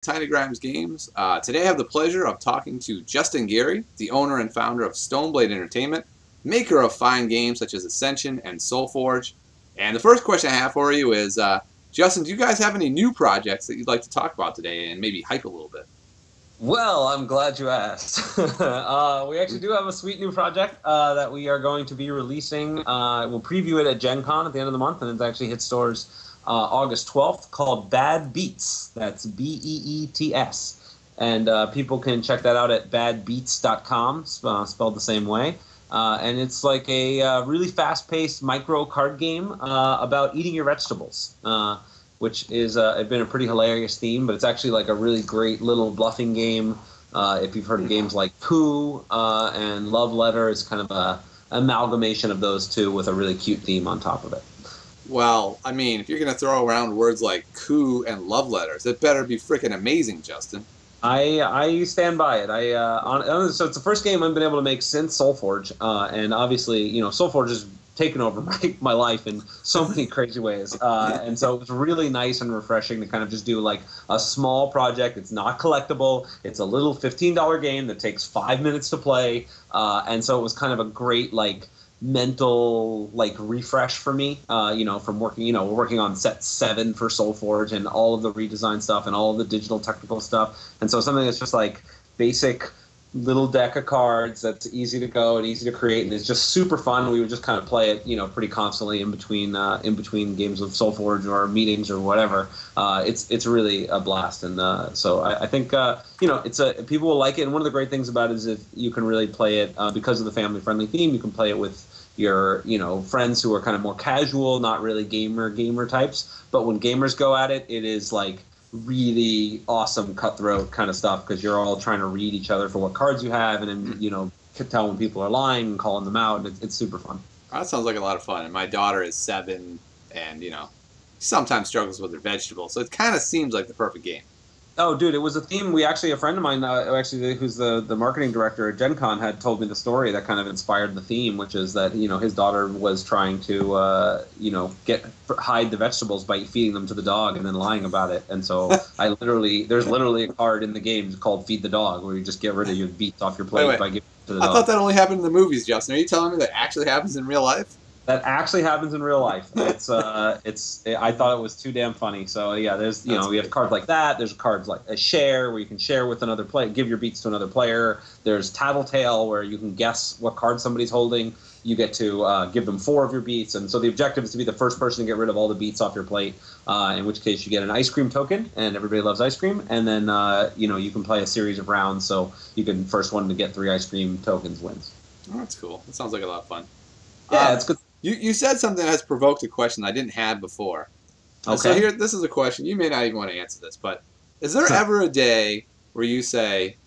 Tiny Grimes Games. Today I have the pleasure of talking to Justin Gary, the owner and founder of Stoneblade Entertainment, maker of fine games such as Ascension and Soulforge. And the first question I have for you is, Justin, do you guys have any new projects that you'd like to talk about today and maybe hype a little bit? Well, I'm glad you asked. We actually do have a sweet new project that we are going to be releasing. We'll preview it at Gen Con at the end of the month, and it actually hits stores August 12th, called Bad Beats. That's Beets. And people can check that out at badbeats.com, spelled the same way. And it's like a really fast-paced micro card game about eating your vegetables. Which is been a pretty hilarious theme, but it's actually like a really great little bluffing game. If you've heard of games like Pooh and Love Letter, it's kind of a amalgamation of those two with a really cute theme on top of it. Well, I mean, if you're going to throw around words like coup and love letters, it better be freaking amazing, Justin. I stand by it. So it's the first game I've been able to make since Soulforge, and obviously, Soulforge has taken over my life in so many crazy ways, and so it was really nice and refreshing to kind of just do like a small project. It's not collectible. It's a little $15 game that takes 5 minutes to play, and so it was kind of a great mental refresh for me, from working, we're working on set 7 for Soulforge and all of the redesign stuff and all of the digital technical stuff. And so something that's just like basic little deck of cards that's easy to go and easy to create and it's just super fun. We would just kind of play it, pretty constantly in between games of Soulforge or meetings or whatever. It's really a blast. And so I think, people will like it. And one of the great things about it is if you can really play it because of the family friendly theme, you can play it with your friends who are kind of more casual, not really gamer types, but when gamers go at it, it is like really awesome cutthroat kind of stuff because you're all trying to read each other for what cards you have and then can tell when people are lying and calling them out, and it's super fun. That sounds like a lot of fun. And my daughter is 7 and sometimes struggles with her vegetables, so it kind of seems like the perfect game. Oh, dude, it was a theme. A friend of mine, who's the marketing director at Gen Con, had told me the story that kind of inspired the theme, which is that, his daughter was trying to, hide the vegetables by feeding them to the dog and then lying about it. And so there's literally a card in the game called Feed the Dog, where you just get rid of your beets off your plate by giving it to the dog. I thought that only happened in the movies, Justin. Are you telling me that actually happens in real life? That actually happens in real life. I thought it was too damn funny. So yeah, there's we have cards like that. There's cards like a share where you can share with another player, give your beats to another player. There's Tattletale where you can guess what card somebody's holding. You get to give them 4 of your beats, and so the objective is to be the first person to get rid of all the beats off your plate. In which case you get an ice cream token, and everybody loves ice cream. And then you can play a series of rounds. So you can first one to get 3 ice cream tokens wins. Oh, that's cool. That sounds like a lot of fun. Yeah, it's good. You said something that has provoked a question I didn't have before. Okay. So this is a question. You may not even want to answer this, but is there ever a day where you say,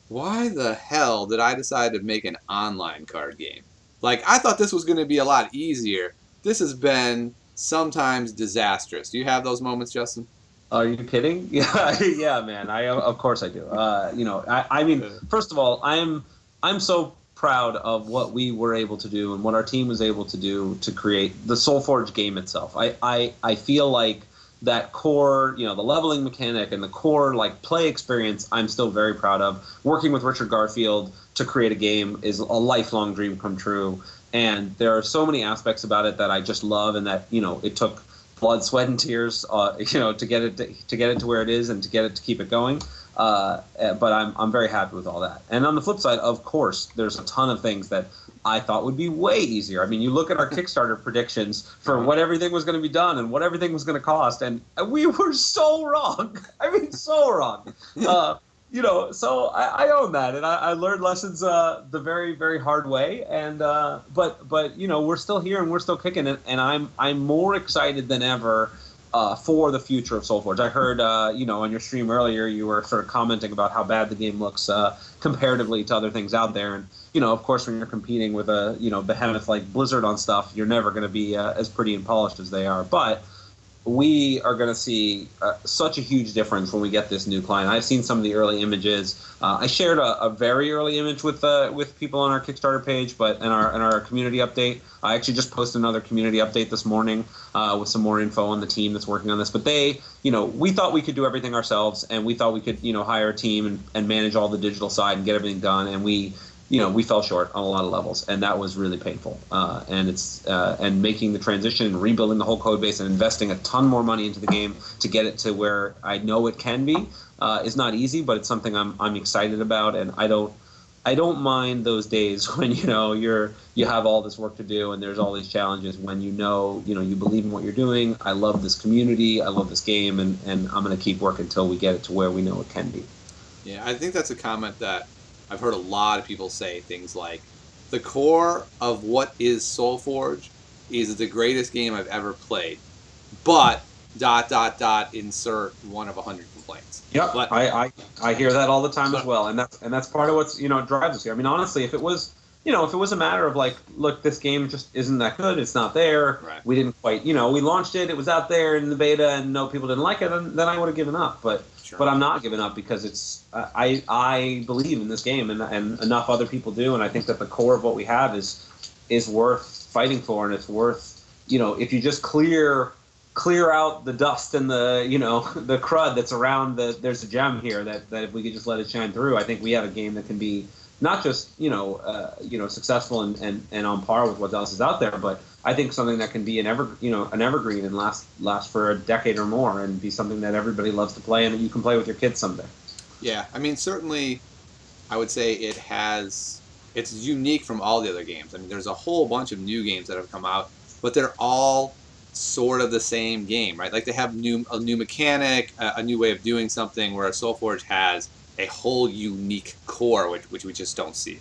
why the hell did I decide to make an online card game? Like, I thought this was going to be a lot easier. This has been sometimes disastrous. Do you have those moments, Justin? Are you kidding? Yeah, yeah, man. Of course I do. I mean, first of all, I'm so proud of what we were able to do and what our team was able to do to create the Soulforge game itself. I feel like that core, the leveling mechanic and the core play experience, I'm still very proud of. Working with Richard Garfield to create a game is a lifelong dream come true. And there are so many aspects about it that I just love, and that it took blood, sweat, and tears, to get it to where it is and to get it to keep it going. But I'm very happy with all that. And on the flip side, of course, there's a ton of things that I thought would be way easier. I mean, you look at our Kickstarter predictions for what everything was going to be done and what everything was going to cost, and we were so wrong. I mean, so wrong. So I own that, and I learned lessons the very, very hard way. And but we're still here and we're still kicking it, and I'm more excited than ever for the future of Soulforge. I heard, on your stream earlier, you were sort of commenting about how bad the game looks comparatively to other things out there. And, of course, when you're competing with a, behemoth like Blizzard on stuff, you're never going to be as pretty and polished as they are. But we are going to see such a huge difference when we get this new client. I've seen some of the early images. I shared a very early image with people on our Kickstarter page, but in our community update, I actually just posted another community update this morning with some more info on the team that's working on this. But we thought we could do everything ourselves, and we thought we could, hire a team and manage all the digital side and get everything done, and we fell short on a lot of levels, and that was really painful. And making the transition and rebuilding the whole code base and investing a ton more money into the game to get it to where I know it can be is not easy, but it's something I'm excited about, and I don't mind those days when you have all this work to do and there's all these challenges. When you believe in what you're doing. I love this community, I love this game, and I'm going to keep working until we get it to where we know it can be. Yeah, I think that's a comment that I've heard a lot of people say, things like, the core of what is SoulForge is the greatest game I've ever played, but ... insert one of 100 complaints. Yeah, but I hear that all the time as well, and that's part of what's drives us here. I mean, honestly, if it was a matter of like, look, this game just isn't that good, it's not there, right. We didn't quite, we launched it was out there in the beta, and no, people didn't like it, then I would have given up. But sure. But I'm not giving up because it's I believe in this game, and enough other people do, and I think that the core of what we have is worth fighting for, and it's worth, if you just clear out the dust and the the crud that's around there's a gem here that if we could just let it shine through, I think we have a game that can be not just successful and on par with what else is out there, but I think something that can be an evergreen and last for a decade or more, and be something that everybody loves to play and that you can play with your kids someday. Yeah, I mean, certainly I would say it's unique from all the other games. I mean, there's a whole bunch of new games that have come out, but they're all sort of the same game, right? Like, they have a new mechanic, a new way of doing something, whereas SoulForge has a whole unique core, which we just don't see.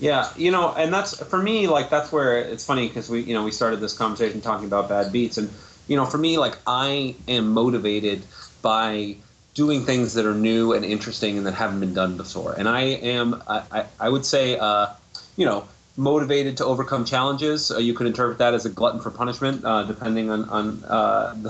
Yeah, and that's, for me, like, that's where it's funny, because we started this conversation talking about bad beats, and for me, like, I am motivated by doing things that are new and interesting and that haven't been done before, and I would say motivated to overcome challenges. You could interpret that as a glutton for punishment, depending on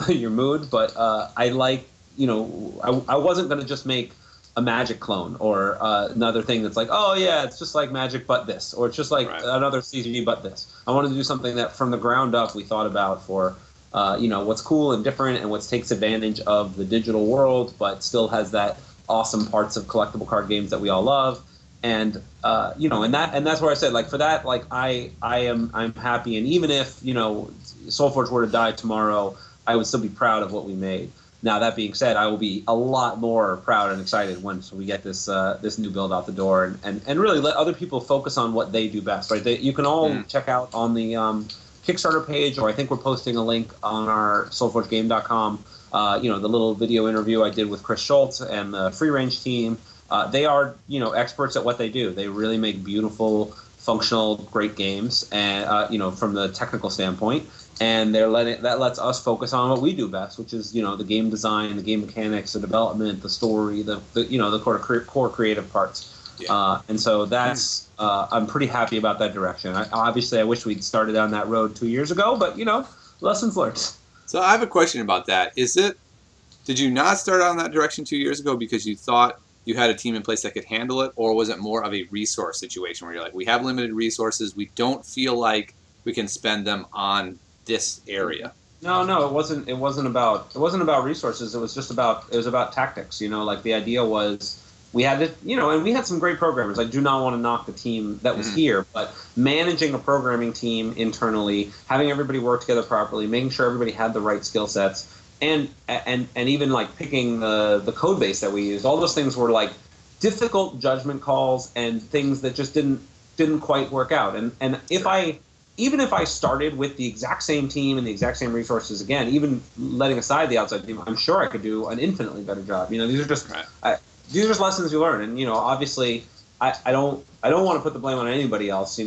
your mood. But I like, I wasn't going to just make a Magic clone or another thing that's like, oh yeah, it's just like Magic but this, or it's just like another CCG but this. I wanted to do something that from the ground up we thought about for what's cool and different and what takes advantage of the digital world, but still has that awesome parts of collectible card games that we all love. And and that's where I said, like, for that, like, I'm happy, and even if SoulForge were to die tomorrow, I would still be proud of what we made. Now, that being said, I will be a lot more proud and excited once we get this new build out the door, and really let other people focus on what they do best. Right? You can all check out on the Kickstarter page, or I think we're posting a link on our SoulForgeGame.com. The little video interview I did with Chris Schultz and the Free Range team. They are, experts at what they do. They really make beautiful, functional, great games, and from the technical standpoint. And that lets us focus on what we do best, which is the game design, the game mechanics, the development, the story, the core creative parts. Yeah. And so that's I'm pretty happy about that direction. Obviously, I wish we'd started down that road 2 years ago, but lessons learned. So I have a question about that. Did you not start on that direction 2 years ago because you thought you had a team in place that could handle it, or was it more of a resource situation where you're like, we have limited resources, we don't feel like we can spend them on this area? No, it wasn't about resources. It was about tactics. Like, the idea was we had to, and we had some great programmers. I do not want to knock the team that was here, but managing a programming team internally, having everybody work together properly, making sure everybody had the right skill sets, and even like picking the code base that we used. All those things were like difficult judgment calls and things that just didn't quite work out. And even if I started with the exact same team and the exact same resources again, even letting aside the outside team, I'm sure I could do an infinitely better job. These are just lessons you learn, and obviously I don't want to put the blame on anybody else. I'm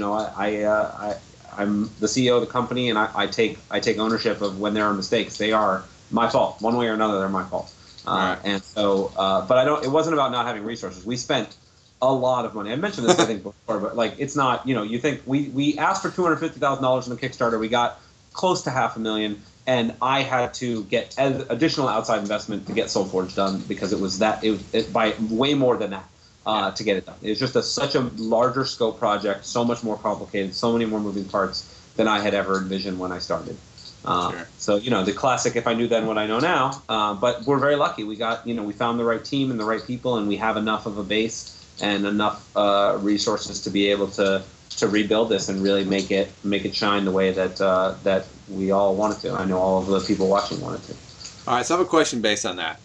the CEO of the company, and I take ownership of when there are mistakes. They are my fault, one way or another. They're my fault. And so, but it wasn't about not having resources. We spent a lot of money. I mentioned this, I think, before, but like, it's not, you think we asked for $250,000 in the Kickstarter. We got close to $500,000. and I had to get additional outside investment to get SoulForge done because it was by way more than that to get it done. It was just such a larger scope project, so much more complicated, so many more moving parts than I had ever envisioned when I started. Sure. So, the classic, if I knew then what I know now, but we're very lucky. We got, we found the right team and the right people, and we have enough of a base and enough resources to be able to rebuild this and really make it shine the way that we all want it to. I know all of the people watching want it to. All right, so I have a question based on that.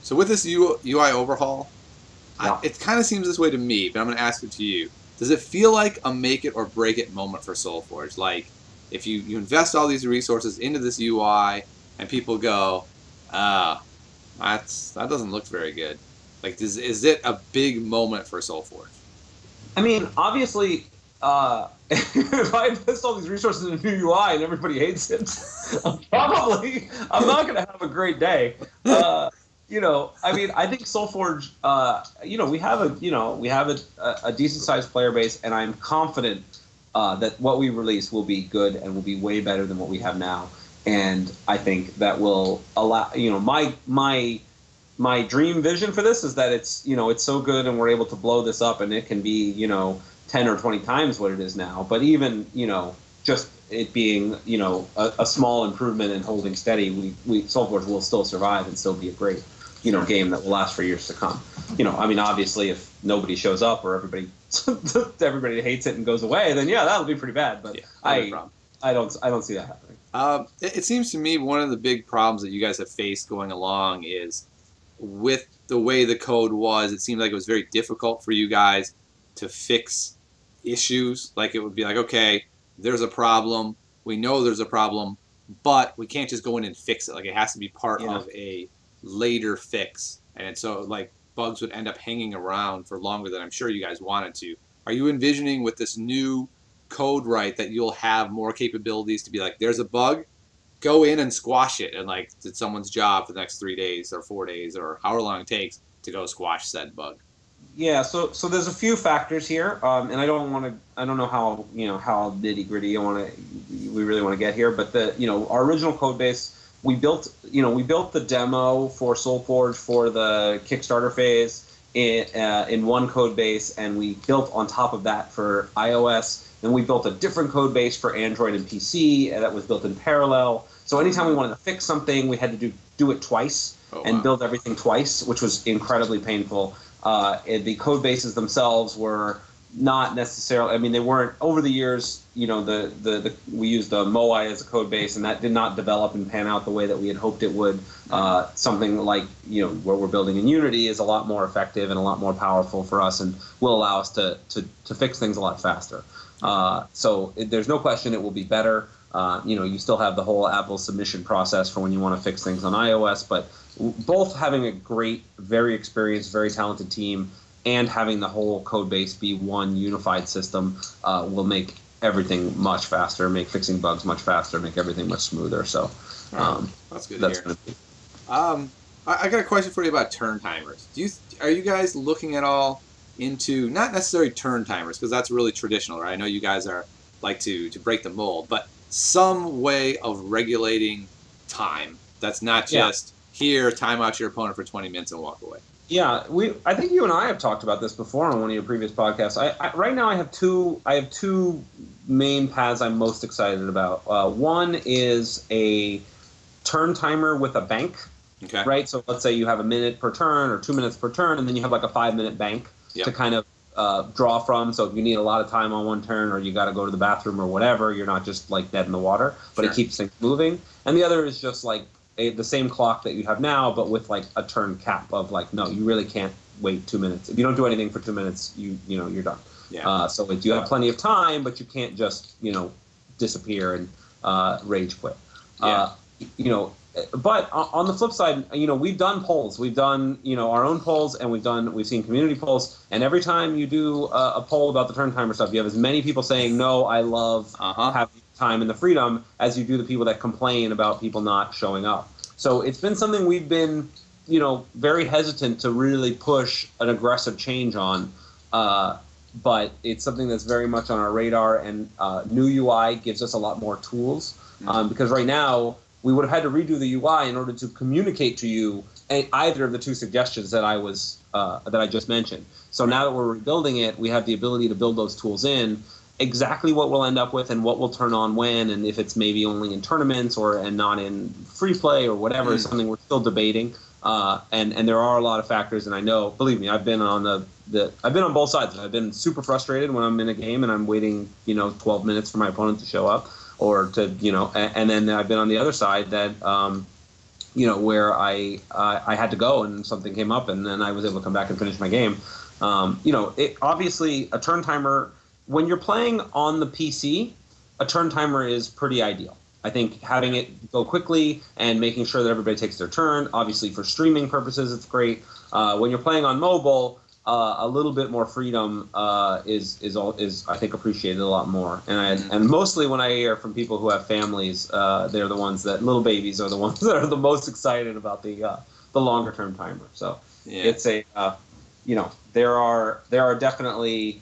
So with this UI overhaul, it kind of seems this way to me, but I'm going to ask it to you. Does it feel like a make it or break it moment for SoulForge? Like, if you invest all these resources into this UI and people go, that doesn't look very good. Like, is it a big moment for SoulForge? I mean, obviously, if I invest all these resources in a new UI and everybody hates it, I'm not going to have a great day. I mean, I think SoulForge, we have a decent sized player base, and I'm confident that what we release will be good and will be way better than what we have now. And I think that will allow, my dream vision for this is that it's so good and we're able to blow this up and it can be, 10 or 20 times what it is now. But even, just it being, a small improvement and holding steady, SoulForge will still survive and still be a great, game that will last for years to come. I mean, obviously if nobody shows up or everybody hates it and goes away, then yeah, that'll be pretty bad. But I don't see that happening. It seems to me one of the big problems that you guys have faced going along is with the way the code was, it seemed like it was very difficult for you guys to fix issues. Like, it would be like, okay, there's a problem. We know there's a problem, but we can't just go in and fix it. Like, it has to be part of a later fix. And so, like, bugs would end up hanging around for longer than I'm sure you guys wanted to. Are you envisioning with this new code write that you'll have more capabilities to be like, there's a bug, go in and squash it, and like it's someone's job for the next 3 days or 4 days or however long it takes to go squash said bug? Yeah, so there's a few factors here, and I don't know how nitty gritty we really want to get here, but our original code base, we built the demo for SoulForge for the Kickstarter phase in one code base, and we built on top of that for iOS. Then we built a different code base for Android and PC, and that was built in parallel. So anytime we wanted to fix something, we had to do it twice and build everything twice, which was incredibly painful. The code bases themselves were not necessarily, I mean, they weren't, over the years, we used the Moai as a code base, and that did not develop and pan out the way that we had hoped it would. Something like, what we're building in Unity is a lot more effective and a lot more powerful for us and will allow us to fix things a lot faster. So there's no question it will be better. You still have the whole Apple submission process for when you want to fix things on iOS, but both having a great, very experienced, very talented team and having the whole code base be one unified system will make everything much faster, make fixing bugs much faster, make everything much smoother. So that's good to hear. I got a question for you about turn timers. Are you guys looking at all into, not necessarily turn timers, because that's really traditional, right? I know you guys are like to break the mold, but some way of regulating time that's not just here, time out your opponent for 20 minutes and walk away. Yeah, I think you and I have talked about this before on one of your previous podcasts. Right now I have two main paths I'm most excited about. One is a turn timer with a bank. Okay. Right? So let's say you have a minute per turn or 2 minutes per turn, and then you have like a 5-minute bank to kind of draw from. So if you need a lot of time on one turn or you got to go to the bathroom or whatever, you're not just like dead in the water, but it keeps things moving. And the other is just like the same clock that you have now, but with like a turn cap of like, no, you really can't wait 2 minutes. If you don't do anything for 2 minutes, you're done. Yeah. So you have plenty of time, but you can't just disappear and rage quit. But on the flip side, we've done polls. We've done, our own polls, and we've seen community polls. And every time you do a poll about the turn timer stuff, you have as many people saying, no, I love having time and the freedom, as you do the people that complain about people not showing up. So it's been something we've been, very hesitant to really push an aggressive change on. But it's something that's very much on our radar, and new UI gives us a lot more tools. Because right now, we would have had to redo the UI in order to communicate to you either of the two suggestions that I just mentioned. So now that we're rebuilding it, we have the ability to build those tools in. Exactly what we'll end up with and what we'll turn on when, and if it's maybe only in tournaments and not in free play or whatever, is something we're still debating. And there are a lot of factors, and I know, believe me, I've been on I've been on both sides. I've been super frustrated when I'm in a game and I'm waiting, 12 minutes for my opponent to show up, or to, and then I've been on the other side that, where I had to go and something came up, and then I was able to come back and finish my game. Obviously a turn timer, when you're playing on the PC, a turn timer is pretty ideal. I think having it go quickly and making sure that everybody takes their turn, obviously for streaming purposes, it's great. When you're playing on mobile, a little bit more freedom is I think appreciated a lot more. And mostly when I hear from people who have families, they're the ones little babies are the ones that are the most excited about the longer term timer. So it's there are definitely.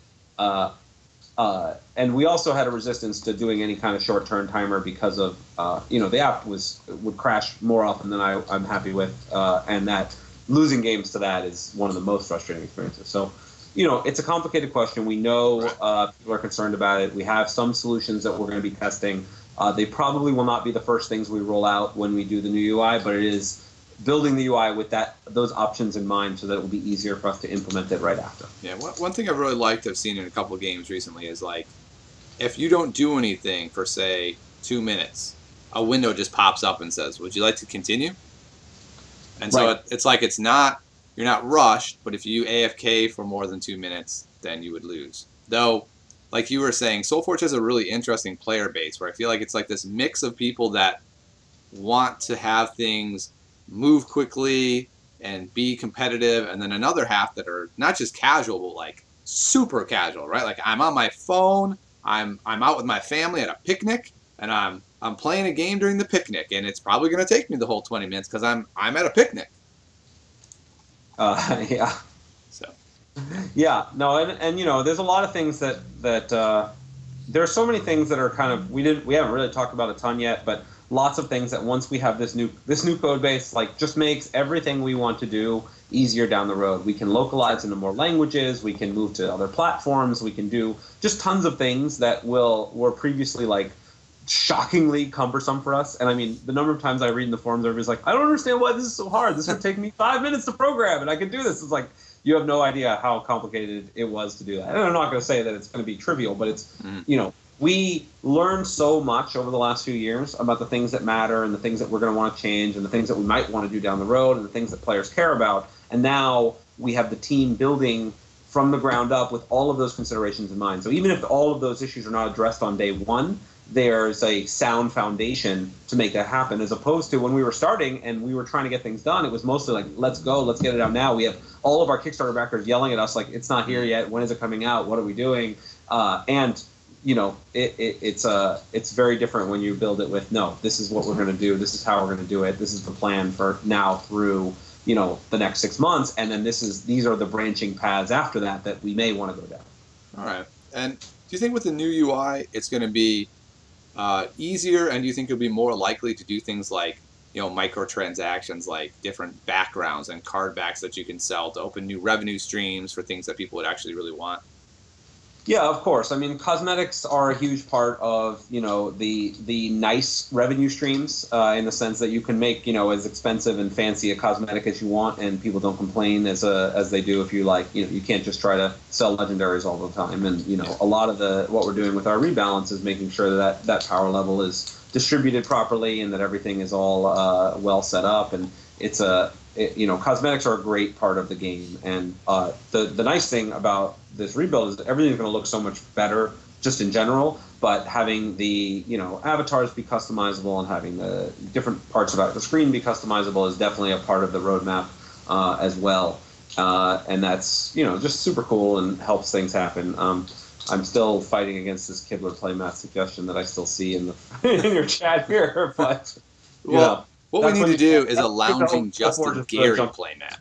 And we also had a resistance to doing any kind of short-term timer because of, the app would crash more often than I'm happy with, and that losing games to that is one of the most frustrating experiences. So, it's a complicated question. We know people are concerned about it. We have some solutions that we're going to be testing. They probably will not be the first things we roll out when we do the new UI, but it is building the UI with those options in mind so that it will be easier for us to implement it right after. Yeah, one thing I've really liked I've seen in a couple of games recently is, like, if you don't do anything for, say, 2 minutes, a window just pops up and says, would you like to continue? And so it's like you're not rushed, but if you AFK for more than 2 minutes, then you would lose. Though, like you were saying, SoulForge has a really interesting player base where I feel like it's like this mix of people that want to have things move quickly and be competitive, and then another half that are not just casual, but like super casual, right? Like, I'm on my phone, I'm out with my family at a picnic, and I'm playing a game during the picnic, and it's probably going to take me the whole 20 minutes because I'm at a picnic. Yeah. So. Yeah. No, and there's a lot of things that there are so many things that are kind of we haven't really talked about a ton yet, but lots of things that once we have this new code base, like, just makes everything we want to do easier down the road. We can localize into more languages. We can move to other platforms. We can do just tons of things that were previously, like, shockingly cumbersome for us. And I mean, the number of times I read in the forums, everybody's like, I don't understand why this is so hard. This would take me 5 minutes to program, and I can do this. It's like, you have no idea how complicated it was to do that. And I'm not going to say that it's going to be trivial, but it's, we learned so much over the last few years about the things that matter and the things that we're going to want to change and the things that we might want to do down the road and the things that players care about. And now we have the team building from the ground up with all of those considerations in mind. So even if all of those issues are not addressed on day one, there's a sound foundation to make that happen, as opposed to when we were starting and we were trying to get things done, it was mostly like, let's go, let's get it out now. We have all of our Kickstarter backers yelling at us like, it's not here yet, when is it coming out, what are we doing? It's very different when you build it with, no, this is what we're going to do, this is how we're going to do it, this is the plan for now through the next 6 months, and then these are the branching paths after that we may want to go down. All right. And do you think with the new UI it's going to be easier, and do you think you'll be more likely to do things like microtransactions, like different backgrounds and card backs that you can sell to open new revenue streams for things that people would actually really want? Yeah, of course. I mean, cosmetics are a huge part of, the nice revenue streams, in the sense that you can make, as expensive and fancy a cosmetic as you want, and people don't complain as they do if you you can't just try to sell legendaries all the time. And, a lot of what we're doing with our rebalance is making sure that power level is distributed properly and that everything is all well set up. And cosmetics are a great part of the game. And the nice thing about this rebuild is that everything's going to look so much better just in general, but having the avatars be customizable and having the different parts about the screen be customizable is definitely a part of the roadmap as well. And that's just super cool and helps things happen. I'm still fighting against this Kibler playmat suggestion that I still see in your chat here, but what we need to do is a lounging Justin Gary playmat.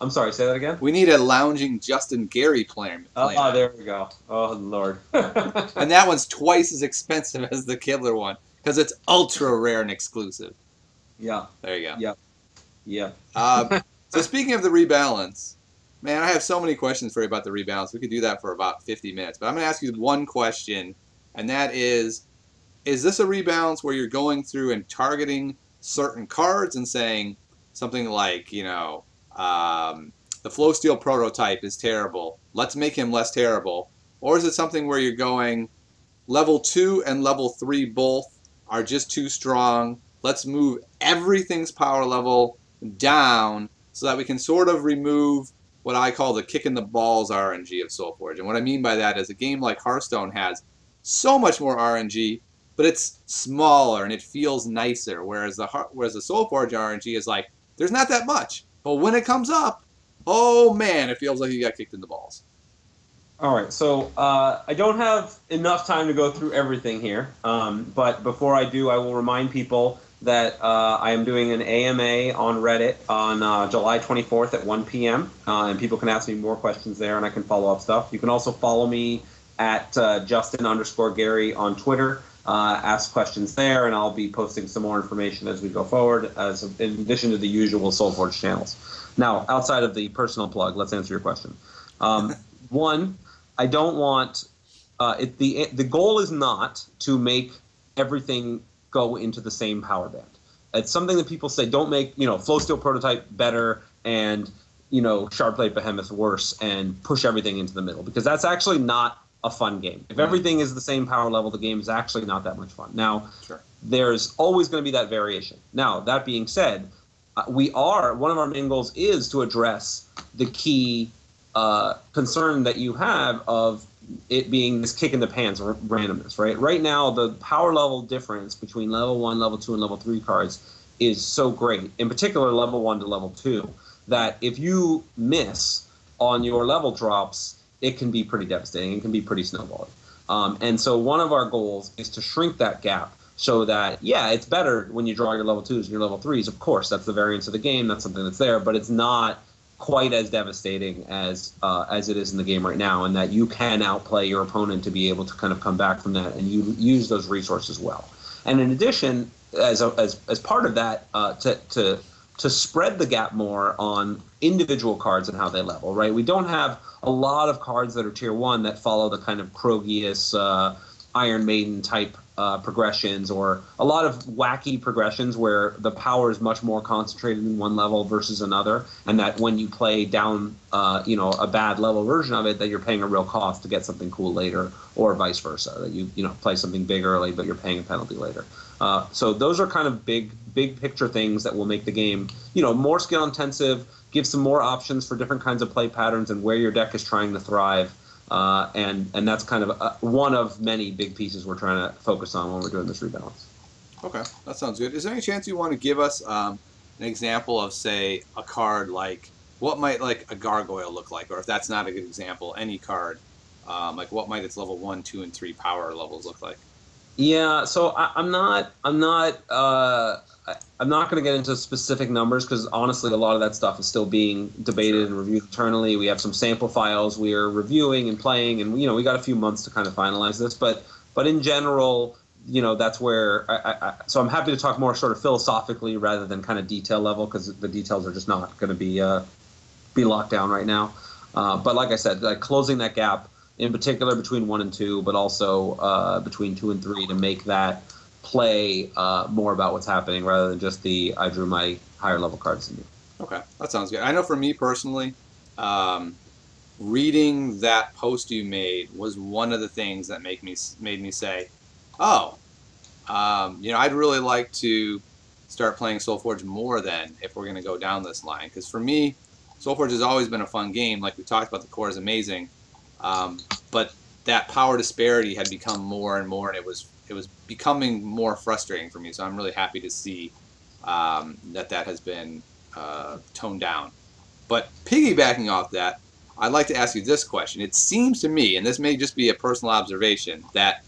I'm sorry, say that again? We need a lounging Justin Gary playmat. Oh, there we go. Oh, Lord. And that one's twice as expensive as the Kibler one. because it's ultra rare and exclusive. Yeah. There you go. Yeah. Yeah. So speaking of the rebalance, man, I have so many questions for you about the rebalance. We could do that for about 50 minutes, but I'm going to ask you one question, and that is this a rebalance where you're going through and targeting certain cards and saying something like, the Flow Steel prototype is terrible, let's make him less terrible? Or is it something where you're going, level 2 and level 3 both are just too strong, let's move everything's power level down so that we can sort of remove what I call the kick in the balls RNG of SoulForge? And what I mean by that is a game like Hearthstone has so much more RNG, but it's smaller and it feels nicer. Whereas the SoulForge RNG is like, there's not that much, but when it comes up, oh man, it feels like you got kicked in the balls. All right, so I don't have enough time to go through everything here, but before I do, I will remind people that I am doing an AMA on Reddit on July 24th at 1 p.m., and people can ask me more questions there, and I can follow up stuff. You can also follow me at Justin_Gary on Twitter. Ask questions there, and I'll be posting some more information as we go forward, in addition to the usual SoulForge channels. Now, outside of the personal plug, let's answer your question. One, I don't want the goal is not to make everything go into the same power band. It's something that people say, don't make Flow Steel prototype better and Shardblade Behemoth worse and push everything into the middle, because that's actually not a fun game. If everything is the same power level, the game is actually not that much fun. Now, Sure. There's always going to be that variation. Now, that being said, one of our main goals is to address the key concern that you have of it being this kick in the pants or randomness, right? Right now, the power level difference between level 1, level 2, and level 3 cards is so great, in particular level 1 to level 2, that if you miss on your level drops, it can be pretty devastating. It can be pretty snowballing. And so one of our goals is to shrink that gap so that, yeah, it's better when you draw your level 2s and your level 3s. Of course, that's the variance of the game. That's something that's there, but it's not quite as devastating as it is in the game right now, and that you can outplay your opponent to be able to kind of come back from that, and you use those resources well. And in addition, as part of that, to spread the gap more on individual cards and how they level, right? We don't have a lot of cards that are tier 1 that follow the kind of Krogius, Iron Maiden type progressions, or a lot of wacky progressions where the power is much more concentrated in one level versus another, and that when you play down a bad level version of it, that you're paying a real cost to get something cool later, or vice versa, that you play something big early but you're paying a penalty later. So those are kind of big picture things that will make the game more skill intensive, give some more options for different kinds of play patterns and where your deck is trying to thrive. And that's kind of one of many big pieces we're trying to focus on when we're doing this rebalance. Okay, that sounds good. Is there any chance you want to give us an example of, say, a card like, what might like a gargoyle look like? Or if that's not a good example, any card, like what might its level 1, 2, and 3 power levels look like? Yeah, so I'm not going to get into specific numbers, because honestly, a lot of that stuff is still being debated and reviewed internally. We have some sample files we are reviewing and playing, and we got a few months to kind of finalize this. But in general, that's where so I'm happy to talk more sort of philosophically rather than kind of detail level, because the details are just not going to be locked down right now. But like I said, like closing that gap, in particular between 1 and 2, but also between 2 and 3, to make that play more about what's happening rather than just I drew my higher level cards than you. Okay, that sounds good. I know for me personally, reading that post you made was one of the things that made me say, oh, I'd really like to start playing SoulForge more then if we're going to go down this line. Because for me, SoulForge has always been a fun game. Like we talked about, the core is amazing. But that power disparity had become more and more, and it was becoming more frustrating for me. So I'm really happy to see that has been toned down. But piggybacking off that, I'd like to ask you this question. It seems to me, and this may just be a personal observation, that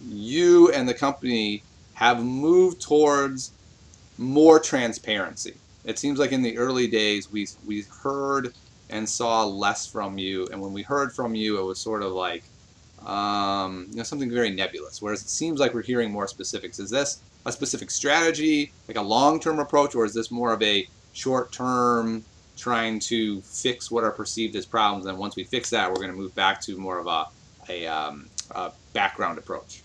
you and the company have moved towards more transparency. It seems like in the early days we heard and saw less from you, and when we heard from you, it was sort of like something very nebulous. Whereas it seems like we're hearing more specifics. Is this a specific strategy, like a long-term approach, or is this more of a short-term trying to fix what are perceived as problems? And once we fix that, we're going to move back to more of a background approach.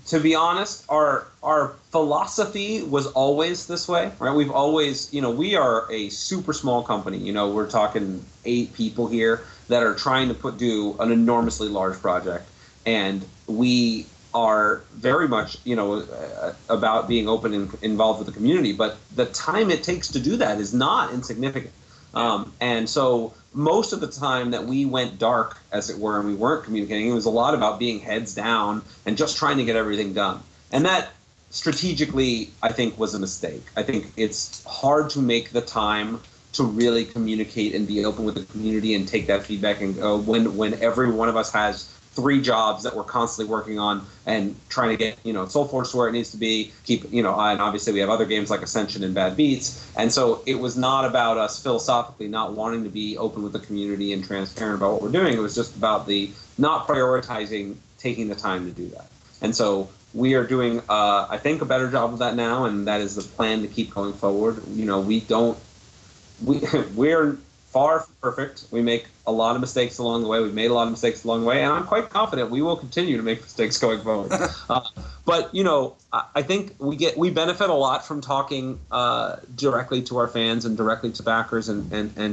To be honest, our philosophy was always this way, right? We've always, we are a super small company. We're talking 8 people here that are trying to do an enormously large project, and we are very much, about being open and involved with the community. But the time it takes to do that is not insignificant. And so most of the time that we went dark, as it were, and we weren't communicating, it was a lot about being heads down and just trying to get everything done. And that strategically, I think, was a mistake. I think it's hard to make the time to really communicate and be open with the community and take that feedback and go when every one of us has 3 jobs that we're constantly working on and trying to get, SoulForge to where it needs to be, and obviously we have other games like Ascension and Bad Beats. And so it was not about us philosophically not wanting to be open with the community and transparent about what we're doing. It was just about the not prioritizing taking the time to do that. And so we are doing, I think, a better job of that now, and that is the plan to keep going forward. We're far from perfect. We make a lot of mistakes along the way. We've made a lot of mistakes along the way, and I'm quite confident we will continue to make mistakes going forward. But I think we benefit a lot from talking directly to our fans and directly to backers and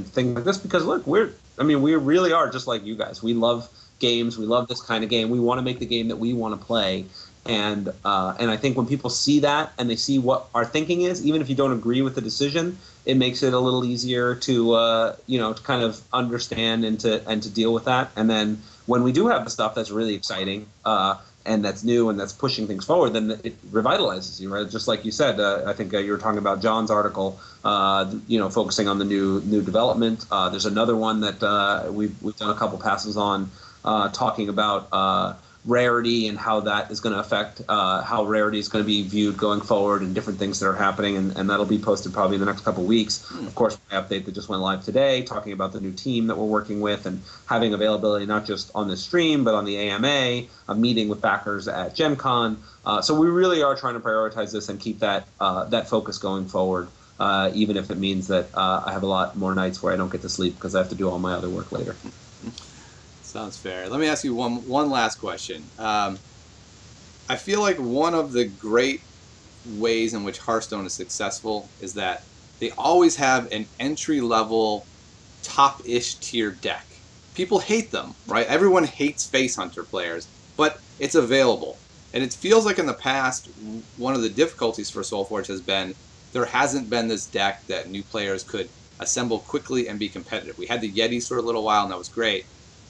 things like this, because look, we really are just like you guys. We love games. We love this kind of game. We want to make the game that we want to play. And I think when people see that and they see what our thinking is, even if you don't agree with the decision, it makes it a little easier to to kind of understand and to deal with that. And then when we do have the stuff that's really exciting and that's new and that's pushing things forward, then it revitalizes you, right? Just like you said, I think you were talking about John's article, focusing on the new development. There's another one that we've done a couple passes on, talking about rarity and how that is going to affect how rarity is going to be viewed going forward and different things that are happening, and that'll be posted probably in the next couple of weeks. Of course, my update that just went live today, talking about the new team that we're working with and having availability not just on this stream but on the AMA, a meeting with backers at Gen Con. So we really are trying to prioritize this and keep that focus going forward, even if it means that I have a lot more nights where I don't get to sleep because I have to do all my other work later. Sounds fair. Let me ask you one last question. I feel like one of the great ways in which Hearthstone is successful is that they always have an entry-level, top-ish tier deck. People hate them, right? Everyone hates Face Hunter players, but it's available. And it feels like in the past, one of the difficulties for SoulForge has been there hasn't been this deck that new players could assemble quickly and be competitive. We had the Yetis for a little while, and that was great.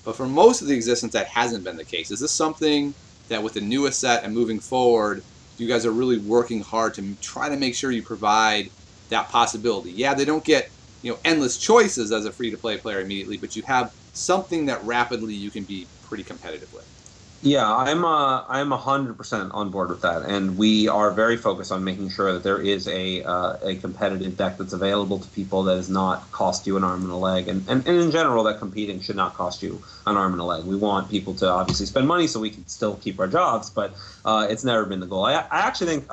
But for most of the existence, that hasn't been the case. Is this something that with the newest set and moving forward, you guys are really working hard to try to make sure you provide that possibility? Yeah, they don't get endless choices as a free-to-play player immediately, but you have something that rapidly you can be pretty competitive with. Yeah, I'm 100% on board with that, and we are very focused on making sure that there is a competitive deck that's available to people that does not cost you an arm and a leg, and in general that competing should not cost you an arm and a leg. We want people to obviously spend money so we can still keep our jobs, but it's never been the goal. I actually think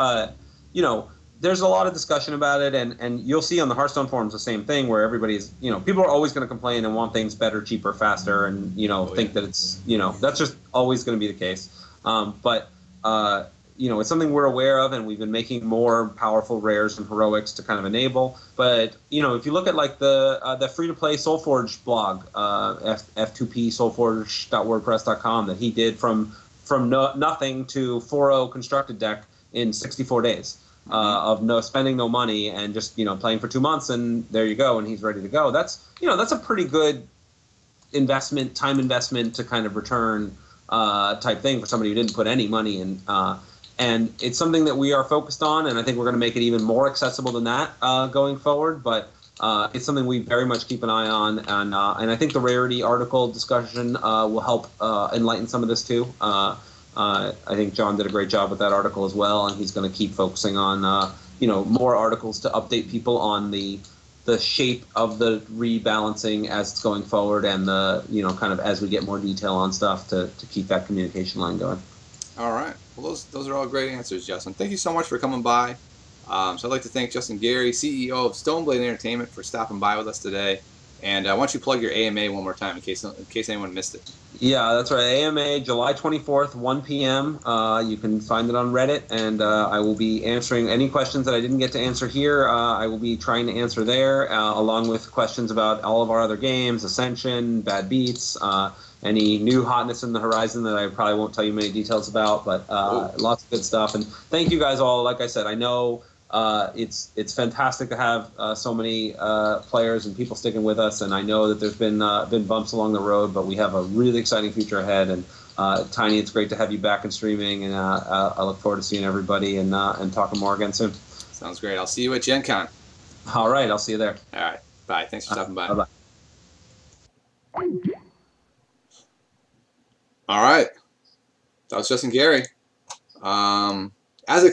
there's a lot of discussion about it, and you'll see on the Hearthstone forums the same thing, where everybody's, people are always going to complain and want things better, cheaper, faster, and, think that it's, that's just always going to be the case. But it's something we're aware of, and we've been making more powerful rares and heroics to kind of enable. But, if you look at like the free-to-play SoulForge blog, F2P soulforge.wordpress.com, that he did from nothing to 4.0 constructed deck in 64 days. Of spending no money and just playing for 2 months, and there you go, and he's ready to go. That's a pretty good time investment to kind of return type thing for somebody who didn't put any money in. And it's something that we are focused on, and I think we're going to make it even more accessible than that going forward. But it's something we very much keep an eye on, and I think the rarity article discussion will help enlighten some of this too. I think John did a great job with that article as well, and he's going to keep focusing on more articles to update people on the the shape of the rebalancing as it's going forward, and the kind of as we get more detail on stuff to keep that communication line going. All right. Well, those are all great answers, Justin. Thank you so much for coming by. So I'd like to thank Justin Gary, CEO of Stoneblade Entertainment, for stopping by with us today. And why don't you plug your AMA one more time in case anyone missed it? Yeah, that's right. AMA, July 24th, 1 p.m. You can find it on Reddit, and I will be answering any questions that I didn't get to answer here. I will be trying to answer there, along with questions about all of our other games, Ascension, Bad Beats, any new hotness in the horizon that I probably won't tell you many details about, but lots of good stuff. And thank you guys all. Like I said, I know it's fantastic to have so many players and people sticking with us, and I know that there's been bumps along the road, but we have a really exciting future ahead. And Tiny, it's great to have you back in streaming, and I look forward to seeing everybody and talking more again soon. Sounds great. I'll see you at Gen Con. All right, I'll see you there. All right. Bye. Thanks for stopping by. Bye-bye. All right. That was Justin Gary. As a